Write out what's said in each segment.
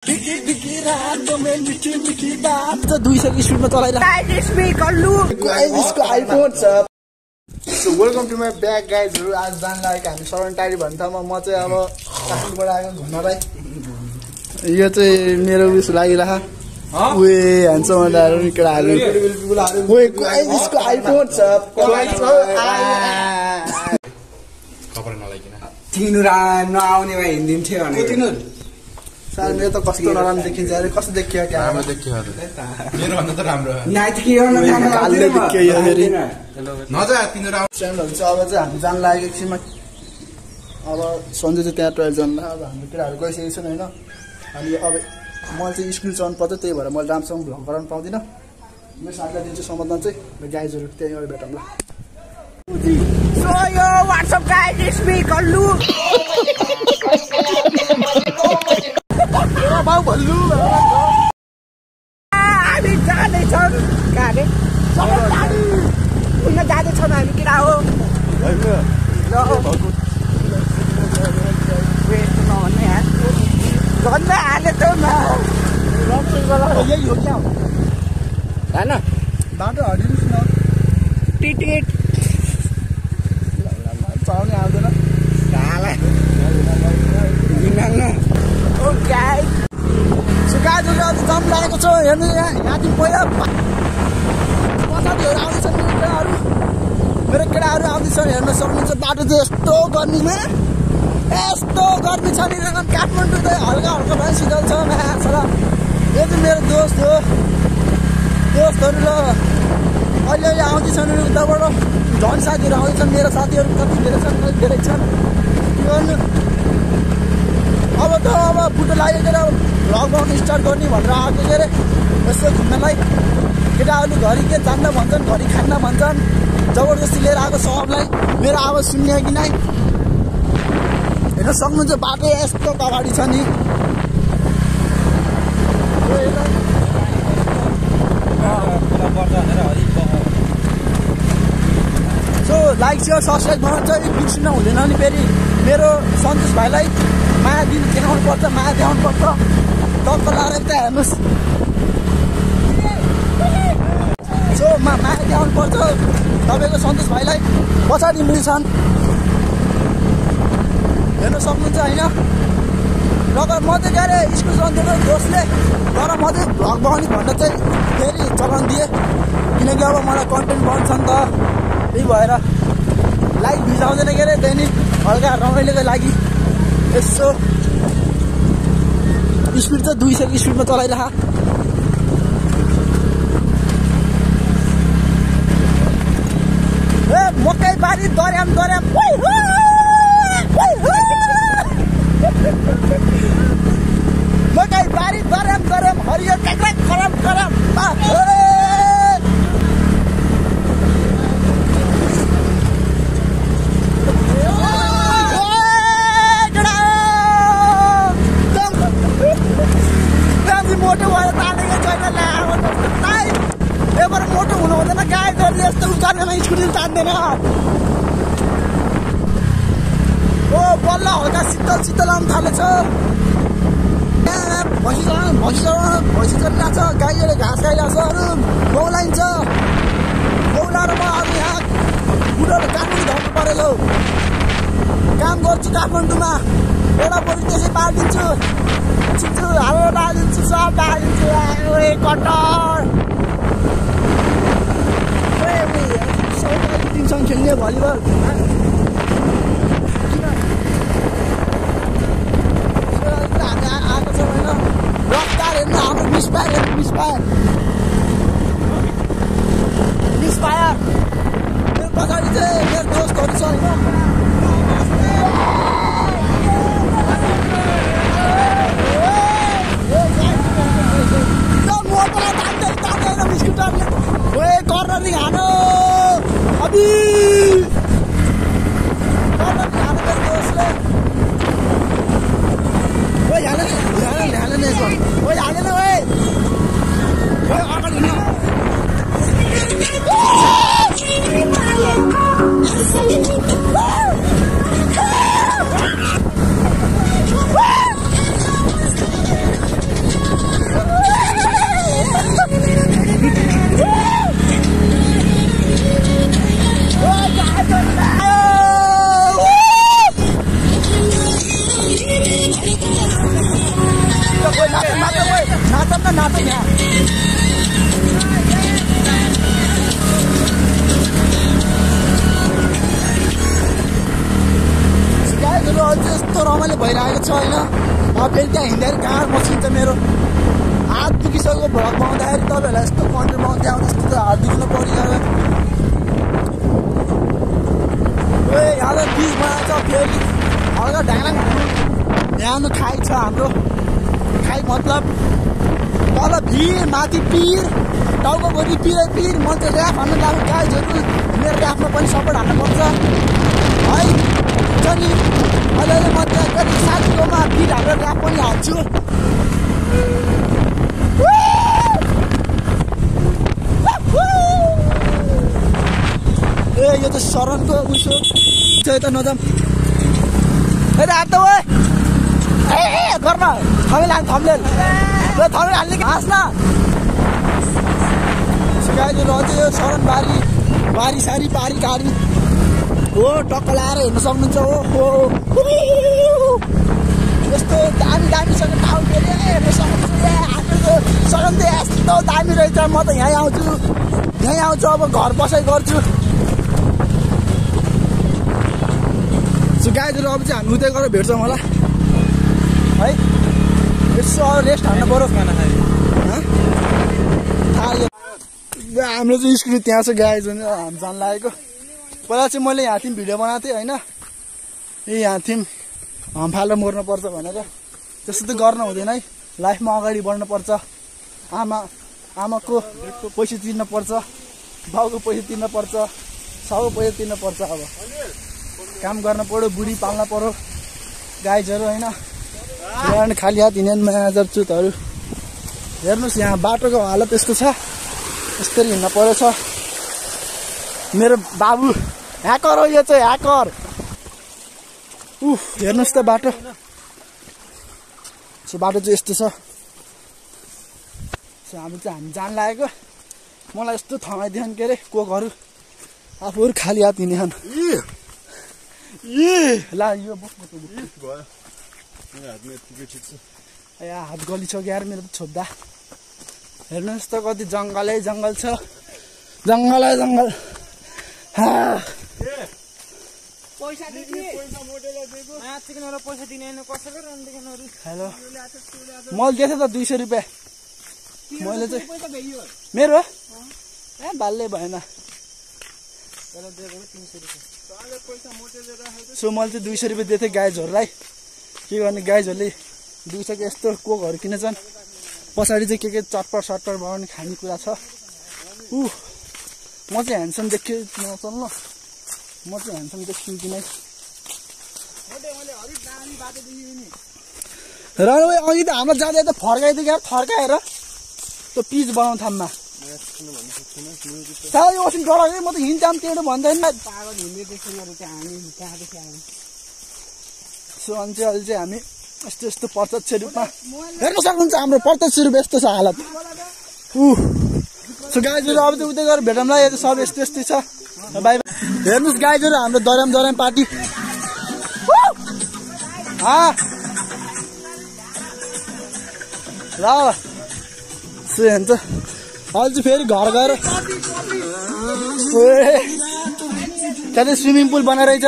मिठी बात 200 की स्पिडमा चलाइरहेको यसको आइफोन छ। So welcome to my back गाइजहरु। आज जान लागेको हामी शरण टारी भन्ने ठाउँमा। म चाहिँ अब काठमाडौँबाट आएको घुम्नलाई। यो चाहिँ मेरो उस लागिरहा उए ह्यान्डसम अन्डाहरु केटाहरु ओए यसको आइफोन छ। कपडा नलाइकिन तिनीहरु नआउने भए हिँडिन्थ्यो भने तिनीहरु सार मेरो त कस्तो नराम्रो देखिन्छ अरे। कस्तो देखियो क्या राम्रो देखियो मेरो भन्दा त राम्रो नाइटकियो न कालले देखियो यो फेरि नजा तिनीहरु ट्रेनहरु चाहिँ अब चाहिँ हामी जान लागेको एकछिनमा। अब सन्जय चाहिँ त्यहाँ ट्रेल जान अब हाम्रो केटाहरु गइसकेको छन् हैन। अनि अब मलाई चाहिँ स्क्रिन चलाउनु पर्छ, त्यही भएर मैले राम्रोसँग भ्लग गराउनु पाउँदिनँ। मेरो साथीलाई दिन्छु समाधान चाहिँ गाइजहरु त्यही गएर भेटौँला। So yo, what's up guys? It's me, Kallu. बाउ भल्लु हामी जाँदैछौँ गाडी उनीहरू जाँदैछौँ हामी किन हो नभन्ने यार भन्दै हाले त यही हो क्या होइन बाटो हटिदिनुहोस् न। टिकट चलाउनै आउँदैन गाडीहरू अब जाम लागेको छ। हेर्नु यहाँदेखि पहिला पछाडिहरू आउँदैछन् मेरो केटाहरू आउँदैछन् हेर्न सक्नुहुन्छ। बाटो चाहिँ यस्तो गर्मीमा यस्तो गर्मी छ नि। काठमाडौँ चाहिँ हल्का हल्का भए शीतल छ छ। यो चाहिँ मेरो दोस्त हो, दोस्तहरू ल अहिले अहिले आउँदैछन् उताबाट झन् साथीहरू आउँदैछन्। मेरो साथीहरू कति धेरै छन् कति धेरै छन्। गर्नु अब त अब बुटो लागेर भ्लग बनाउनु स्टार्ट गर्ने भनेर आएको के अरे यसो घुम्नलाई। केटाहरूले घरि के जान्न भन्छन्, घरि खान्न भन्छन्। जबरजस्ती लिएर आएको सबलाई मेरो आवाज सुन्ने कि नै हेर्न सक्नुहुन्छ। बाटो यस्तो अगाडि छ नि। सो लाइक सेयर सब्सक्राइब गर्नु चाहिँ बिर्सिन हुँदैन नि। फेरि मेरो सन्तोष भाइलाई माया दिन देखाउनु पर्छ, माया देखाउनु पर्छ। टक्क लाएर यता हेर्नुहोस्। सो माया देखाउनु पर्छ तपाईँको सन्तोष भाइलाई। पछाडि मिल्छन् हेर्न सक्नुहुन्छ होइन। र म चाहिँ के अरे स्कुल चलाउँथेको दोस्तले तर म चाहिँ भ्लग बनाउने भनेर चाहिँ फेरि चलाउनु दिएँ। किनकि अब मलाई कन्टेन्ट बन्छ नि त, त्यही भएर लाइक भिजाउँदैन के अरे दैनिक हल्का रमाइलोको लागि। यसो स्पिड चाहिँ 200 की स्पिडमा चलाइरह। ए मकै बारी दर्याम मकै बारी दर्याम हरियो काक्रा खरम मोटो भएर तानेको छैन। एबाट मोटो हुनु हुँदैन। गाई गरी यस्तो उचालेमा स्कुटी तान्दैन। ओ बल्ल हल्का शीतल आउनु थालेछ। भैँसी चलिरहेको छ। गाईहरूले घाँस खाइरहेको छ। अरू बौलाइन्छ। बौलाएर म अब यहाँ बुढोले काठमाडौँ धाउनु परेको काम गर्छु काठमाडौँमा। एउटा बोली त्यसै पारिदिन्छु छिन्छु हालो डालिदिन्छु सब डालिदिन्छु। कटर टिमसँग खेल्ने भलिबल हामी आएको छौँ होइन। रफ्तार हेर्नु हाम्रो मिसफायर मेरो पछाडि चाहिँ मेरो दोस्तहरू छ होइन। मोटोलाई तान्दैन स्कुटरले ओए कर्नरिङ हानो अबि कर्नरिङ हानो मेरो दोस्तले। ओए हालेन ओए हालेन ओए अगाडि हुनु। यहाँ खाइ छ हाम्रो खाइ मतलब तल भिर माथि पिर टाउकोभरि पिरै पिर म चाहिँ ऱ्याफ हान्न लाग्यो गाइजहरू मेरो ऱ्याफमा पनि सपोर्ट हाल्नुपर्छ है अनि अहिले म त्यहाँ गरी साथीकोमा पिर हालेर ऱ्याफ पनि हाल्छु ए यो त शरणको उसो चाहिँ त नजाम ए रात ओ ए गर्न थमेल हाल्ने थमेल हाल्ने कि हाँस न गाइजहरू अझै यो शरण बारी सारी पारी गाडी हो टक्क लाएर हेर्न सक्नुहुन्छ हो यस्तो दामीसँग ठाउँ फेरि हेर्न सक्नुहुन्छ हाम्रो शरण त यस्तो दामी रहेछ म त यहीँ आउँछु अब घर बसाइ गर्छु गाइजहरू अब चाहिँ हामी उतै गएर भेट्छौँ होला है यसो रेस्ट हाल्नु पऱ्यो खाना खायो हाम्रो चाहिँ स्कुल त्यहाँ छ गाइजहरू हामी जान लागेको पहिला चाहिँ मैले यहाँ थियौँ भिडियो बनाएको थिएँ होइन यहाँ थियौँ हम्फालेर मर्नुपर्छ भनेर त्यस्तो त गर्न हुँदैन है लाइफमा अगाडि बढ्नुपर्छ आमाको पैसा तिर्नुपर्छ बाउको पैसा तिर्नुपर्छ सबको पैसा तिर्नुपर्छ अब काम गर्न पर्यो बुढी पाल्न पर्यो गाइजहरू होइन खाली हात हिँड्ने म्यानेजर चुतहरू हेर्नुहोस् यहाँ बाटोको हालत यस्तो छ यसरी हिँड्न पर्यो छ मेरो बाबु ह्याकर हो यो चाहिँ ह्याकर हेर्नुहोस् त बाटो चाहिँ यस्तो छ हामी जान लागेको मलाई यस्तो थमाइदिएन के अरे कोकहरू आफूहरू खाली हात हिँड्नेछन् ला यो हात गली छ यार मेरो छोड्दा हेर्नुहोस् त कति जङ्गलै जङ्गल छ जङ्गलै जङ्गल हेलो मैले दिएँ त 200 रुपियाँ मैले चाहिँ मेरो ए बाल्लै भएन सो मैले चाहिँ 200 रुपियाँ दिएको थिएँ गाइजहरूलाई के गर्ने गाइजहरूले 200 को यस्तो कोकहरू किनेछन् पछाडि चाहिँ के चटपट सटपट बनाउने खानेकुरा छ म चाहिँ ह्यान्डसम देख्छु नचल्नु म चाहिँ ह्यान्डसम देख्छु कि नै र अघि त हाम्रो जाँदा त फर्काइदियो क्या फर्काएर त्यो पिच बनाउनु थाममा साह्रै ओसिन डरायो म त हिँड्छाम त्यो भन्दैन सो अनि चाहिँ अहिले चाहिँ हामी यस्तो प्रत्यक्ष रूपमा हेर्न सक्नुहुन्छ हाम्रो प्रत्यक्ष रूप यस्तो छ हालत सो गाइजहरू अब चाहिँ उतै गएर भेटौँला यो सब यस्तै छ बाई हेर्नुहोस् गाइजहरू हाम्रो दर्याम पार्टी ल सो हेर्छ अहिले चाहिँ फेरि घर गएर त्यहाँ चाहिँ स्विमिङ पुल बनाइरहेछ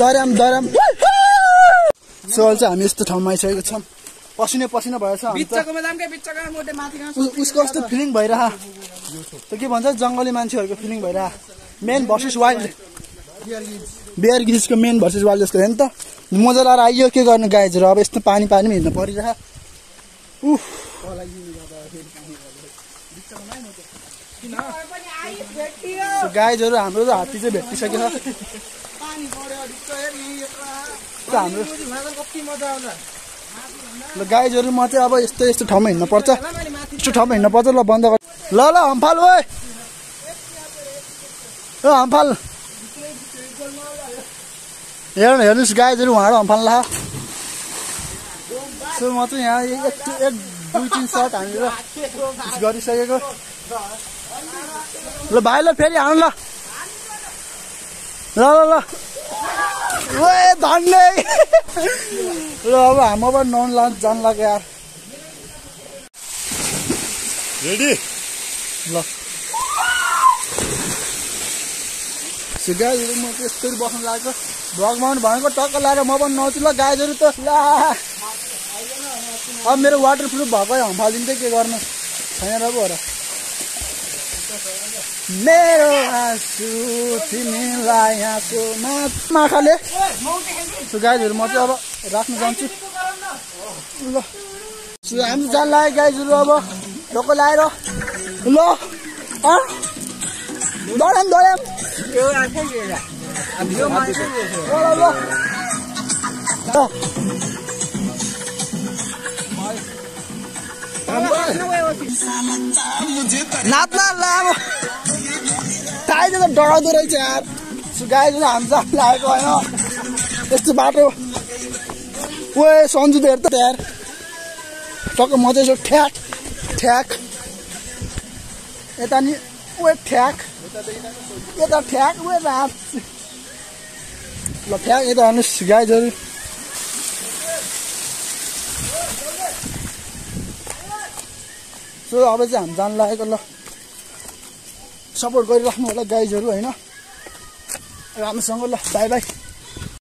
दर्याम सो अहिले चाहिँ हामी यस्तो ठाउँमा आइसकेको छौँ पसिना भएछ उसको कस्तो फिलिङ भइरह त के भन्छ जङ्गली मान्छेहरूको फिलिङ भइरह मेन भर्सेस वाइल्ड बेयर ग्रिल्सको मेन भर्सेस वाइल्ड जस्तो हेर्नु त मजा लगाएर आइयो के गर्नु गाइजहरू अब यस्तो पानीमा हिँड्नु परिरह गाइजहरू हाम्रो त हात्ती चाहिँ भेटिसकेको छ हाम्रो ल गाइजहरू म चाहिँ अब यस्तो ठाउँमा हिँड्नु पर्छ यस्तो ठाउँमा हिँड्नु पर्छ ल बन्द गर ल हम्फाल ओ हम्फाल हेर्नुहोस् गाइजहरू उहाँहरू हम्फाल ला सो म चाहिँ यहाँ 1-2-3 सर्ट हानेर गरिसकेको ल भाइ ल फेरि हानु ल धन्य ल अब हाम्रो पनि नन जान लाग्यो यार रेडी ल गाइजहरू म चाहिँ यस्तरी बस्नु लागेको भ्लगमा भनेको टक्क लगाएर म पनि नआउँछु ल गाइजहरू त ल अब मेरो वाटर प्रुफ भएको हम्फालिन्छ के गर्नु छैन र पो हो र मेरो आँसु तिमीलाई आँसु माखाले सो गाइजहरू म चाहिँ अब राख्न जान्छु ल सो हामी जान लाग्यो गाइजहरू अब ढोको लाएर ल दौडाम नाच्न लामो गाईले त डराउँदो रहेछ यार गाईले हामी जान लागेको होइन यस्तो बाटो ओए सन्जु त हेर त यार टक्क म चाहिँ यसो ठ्याक यता नि ओए ठ्याक यता ठ्याक ओए रात ल ठ्याक यता हेर्नुहोस् गाईहरू सो अब चाहिँ हामी जान लागेको ल सपोर्ट गरिराख्नु होला गाइजहरू होइन राम्रोसँग ल बाई बाई